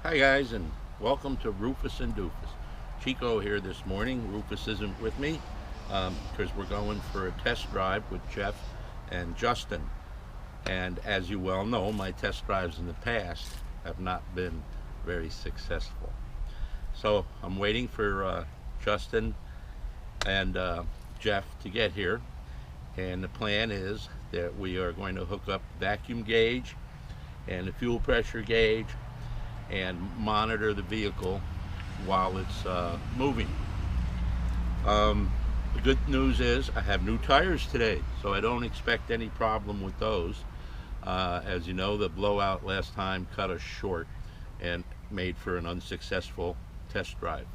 Hi guys, and welcome to Rufus and Doofus. Chico here this morning. Rufus isn't with me because we're going for a test drive with Jeff and Justin. And as you well know, my test drives in the past have not been very successful. So I'm waiting for Justin and Jeff to get here. And the plan is that we are going to hook up vacuum gauge and the fuel pressure gauge and monitor the vehicle while it's moving. The good news is I have new tires today, so I don't expect any problem with those. As you know, the blowout last time cut us short and made for an unsuccessful test drive.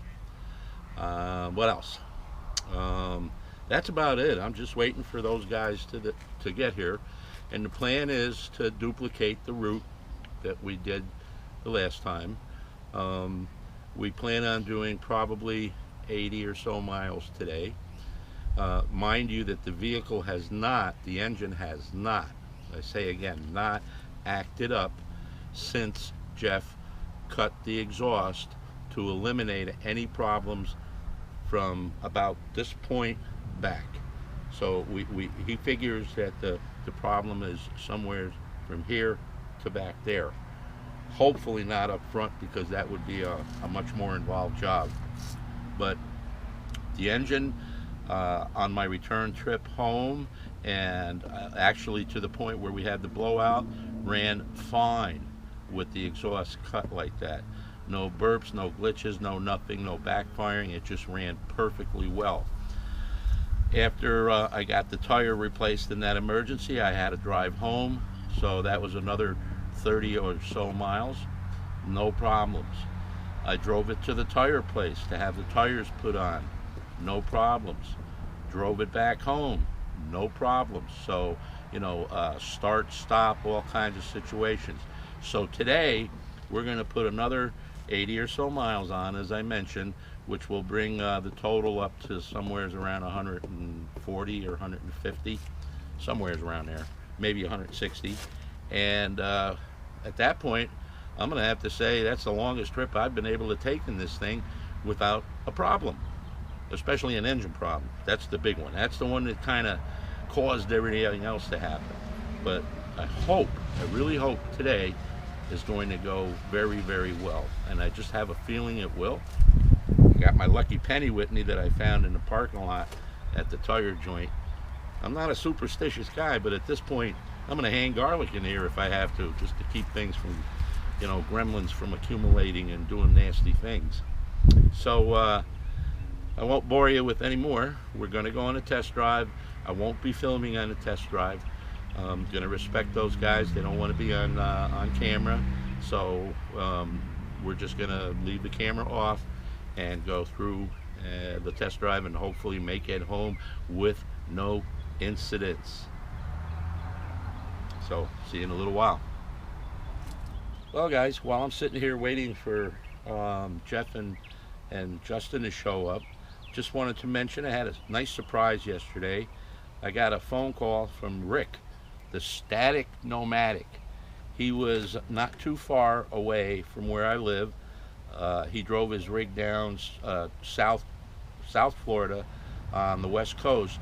What else? That's about it. I'm just waiting for those guys to get here, and the plan is to duplicate the route that we did the last time. We plan on doing probably 80 or so miles today. Mind you that the vehicle has not, the engine has not, I say again, not acted up since Jeff cut the exhaust to eliminate any problems from about this point back. So he figures that the problem is somewhere from here to back there. Hopefully not up front, because that would be a much more involved job. But the engine on my return trip home, and actually to the point where we had the blowout, ran fine with the exhaust cut like that. No burps, no glitches, no nothing, no backfiring. It just ran perfectly well. After I got the tire replaced in that emergency, I had to drive home, so that was another 30 or so miles, no problems. I drove it to the tire place to have the tires put on, no problems. Drove it back home, no problems. So, start, stop, all kinds of situations. So today, we're going to put another 80 or so miles on, as I mentioned, which will bring the total up to somewhere around 140 or 150, somewhere around there, maybe 160. And at that point, I'm going to have to say that's the longest trip I've been able to take in this thing without a problem, especially an engine problem. That's the big one. That's the one that kind of caused everything else to happen. But I really hope today is going to go very, very well. And I just have a feeling it will. I got my lucky penny with me that I found in the parking lot at the tire joint. I'm not a superstitious guy, but at this point, I'm going to hang garlic in here if I have to, just to keep things from, gremlins from accumulating and doing nasty things. So I won't bore you with any more. We're going to go on a test drive. I won't be filming on a test drive. I'm going to respect those guys. They don't want to be on camera. So we're just going to leave the camera off and go through the test drive and hopefully make it home with no incidents. So, see you in a little while. Well, guys, while I'm sitting here waiting for Jeff and Justin to show up, just wanted to mention I had a nice surprise yesterday. I got a phone call from Rick, the Static Nomadic. He was not too far away from where I live. He drove his rig down South Florida on the West Coast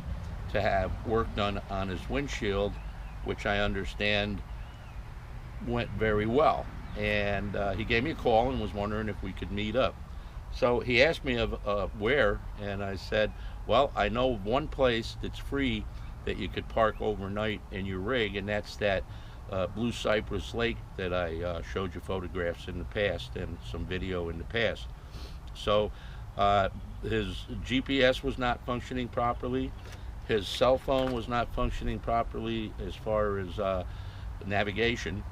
to have work done on his windshield, which I understand went very well. And he gave me a call and was wondering if we could meet up. So he asked me of where, and I said, well, I know of one place that's free that you could park overnight in your rig, and that's that Blue Cypress Lake that I showed you photographs in the past and some video in the past. So his GPS was not functioning properly. His cell phone was not functioning properly as far as navigation.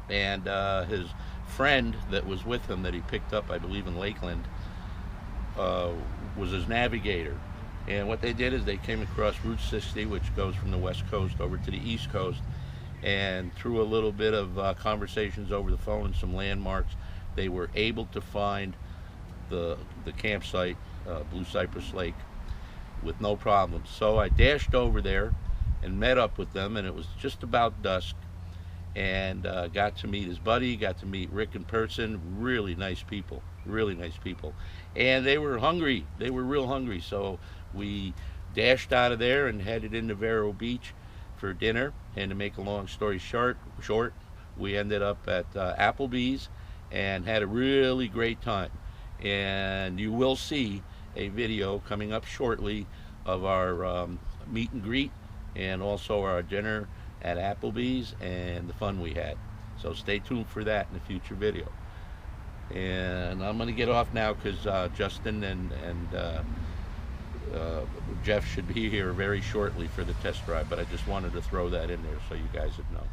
And his friend that was with him that he picked up, I believe in Lakeland, was his navigator. And what they did is they came across Route 60, which goes from the West Coast over to the East Coast. And through a little bit of conversations over the phone and some landmarks, they were able to find the campsite, Blue Cypress Lake, with no problems. So I dashed over there and met up with them, and it was just about dusk. and got to meet his buddy, got to meet Rick in person. Really nice people, really nice people. And they were hungry. They were real hungry. So we dashed out of there and headed into Vero Beach for dinner. And to make a long story short, we ended up at Applebee's and had a really great time. And you will see a video coming up shortly of our meet and greet and also our dinner at Applebee's and the fun we had. So stay tuned for that in a future video. And I'm going to get off now because Justin and Jeff should be here very shortly for the test drive, but I just wanted to throw that in there so you guys would know.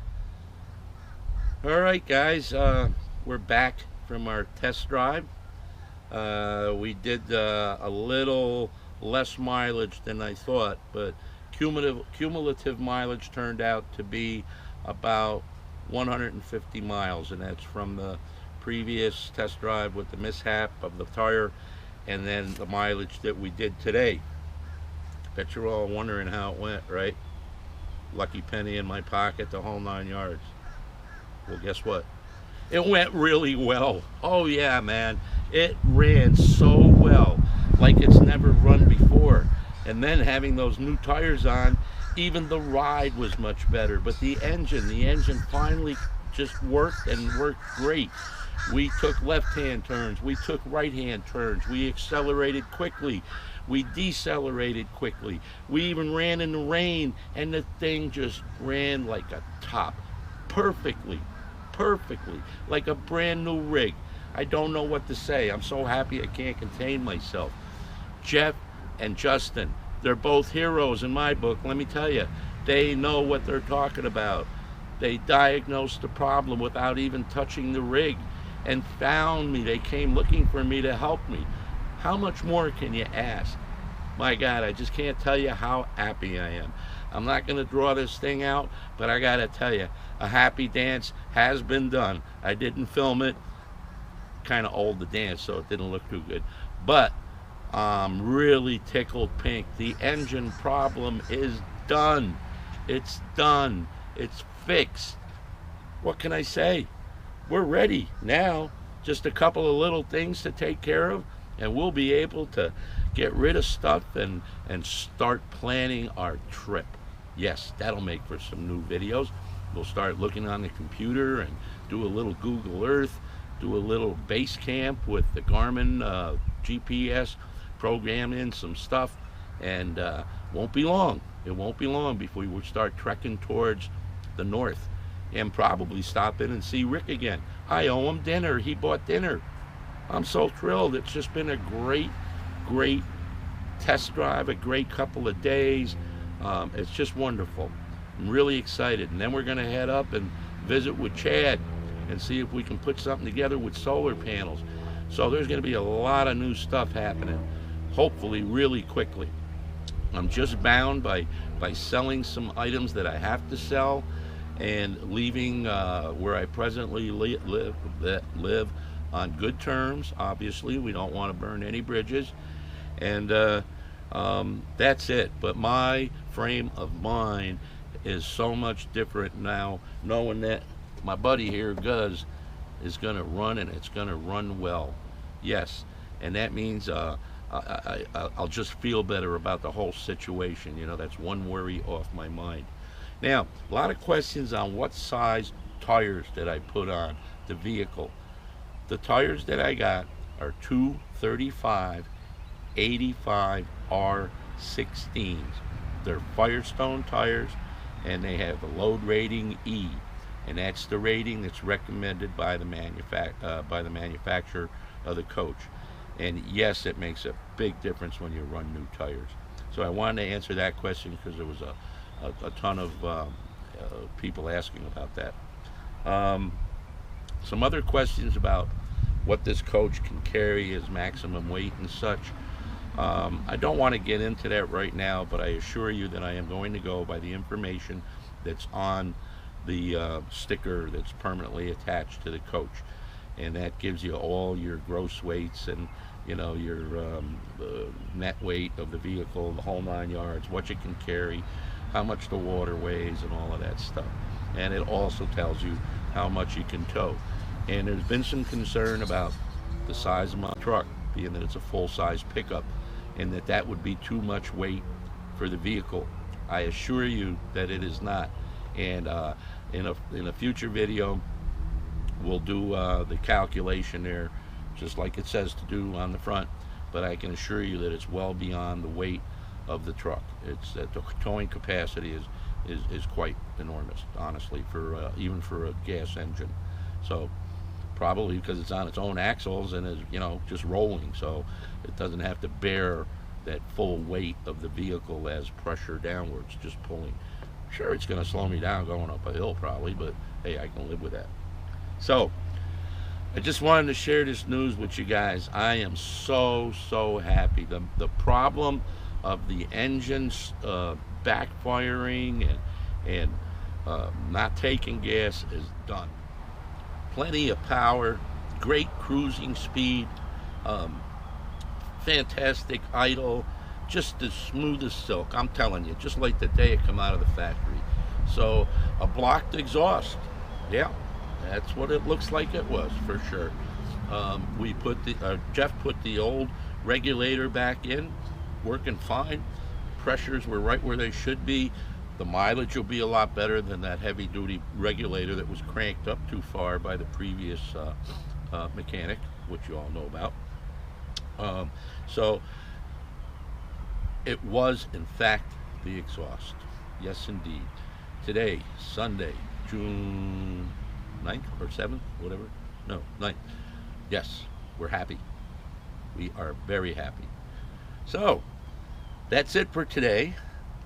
All right, guys, we're back from our test drive. We did a little less mileage than I thought, but cumulative mileage turned out to be about 150 miles, and that's from the previous test drive with the mishap of the tire and then the mileage that we did today. Bet you're all wondering how it went, right? Lucky penny in my pocket, the whole 9 yards. Well, guess what? It went really well. Oh yeah, man. It ran so well, like it's never run before. And then having those new tires on, even the ride was much better. But the engine finally just worked and worked great. We took left-hand turns, we took right-hand turns, we accelerated quickly, we decelerated quickly, we even ran in the rain, and the thing just ran like a top, perfectly, like a brand new rig. I don't know what to say. I'm so happy I can't contain myself. Jeff and Justin, they're both heroes in my book. Let me tell you, they know what they're talking about. They diagnosed the problem without even touching the rig and found me. They came looking for me to help me. How much more can you ask? My God, I just can't tell you how happy I am. I'm not going to draw this thing out, but I got to tell you, a happy dance has been done. I didn't film it. Kind of old to dance, so it didn't look too good. But I'm really tickled pink. The engine problem is done. It's done. It's fixed. What can I say? We're ready now. Just a couple of little things to take care of, and we'll be able to get rid of stuff and start planning our trip. Yes, that'll make for some new videos. We'll start looking on the computer and do a little Google Earth, do a little base camp with the Garmin GPS, program in some stuff, and won't be long. It won't be long before we start trekking towards the north and probably stop in and see Rick again. I owe him dinner. He bought dinner. I'm so thrilled. It's just been a great test drive, a great couple of days. It's just wonderful. I'm really excited. And then we're going to head up and visit with Chad and see if we can put something together with solar panels. So there's going to be a lot of new stuff happening, hopefully really quickly. I'm just bound by selling some items that I have to sell and leaving where I presently live on good terms. Obviously, we don't want to burn any bridges, and that's it. But my frame of mind is so much different now, knowing that my buddy here, Guz, is going to run, and it's going to run well. Yes, and that means I'll just feel better about the whole situation. You know, that's one worry off my mind. Now, a lot of questions on what size tires did I put on the vehicle. The tires that I got are 235 85 R16s. They're Firestone tires, and they have a load rating E, and that's the rating that's recommended by the manufacturer of the coach. And yes, it makes a big difference when you run new tires. So I wanted to answer that question because there was a ton of people asking about that. Some other questions about what this coach can carry, his maximum weight and such. I don't want to get into that right now, but I assure you that I am going to go by the information that's on the sticker that's permanently attached to the coach, and that gives you all your gross weights and, you know, your net weight of the vehicle, the whole 9 yards, what you can carry, how much the water weighs, and all of that stuff. and it also tells you how much you can tow. And there's been some concern about the size of my truck, being that it's a full-size pickup, and that would be too much weight for the vehicle. I assure you that it is not. And in a future video, we'll do the calculation there, just like it says to do on the front. But I can assure you that it's well beyond the weight of the truck. It's that the towing capacity is quite enormous, honestly, for even for a gas engine. So probably because it's on its own axles and is, you know, just rolling, so it doesn't have to bear that full weight of the vehicle as pressure downwards, just pulling. Sure, it's going to slow me down going up a hill probably, but hey, I can live with that. So I just wanted to share this news with you guys. I am so happy. The problem of the engines backfiring and not taking gas is done. Plenty of power, great cruising speed, fantastic idle, just as smooth as silk. I'm telling you, just like the day it come out of the factory. So a blocked exhaust, yeah, that's what it looks like it was for sure. We put Jeff put the old regulator back in, working fine. Pressures were right where they should be. The mileage will be a lot better than that heavy duty regulator that was cranked up too far by the previous mechanic, which you all know about. So it was in fact the exhaust. Yes indeed. Today, Sunday, June 9th or 7th, whatever. No, 9th. Yes, we're happy. We are very happy. So that's it for today.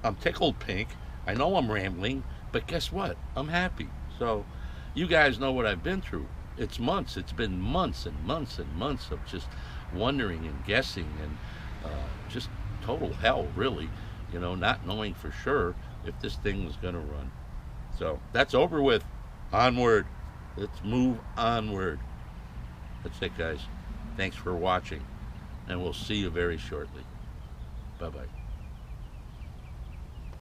I'm tickled pink. I know I'm rambling, but guess what? I'm happy. So you guys know what I've been through. It's months. It's been months and months and months of just wondering and guessing and just total hell, really. You know, not knowing for sure if this thing was going to run. So that's over with. Onward. Let's move onward. That's it, guys. Thanks for watching, and we'll see you very shortly. Bye-bye.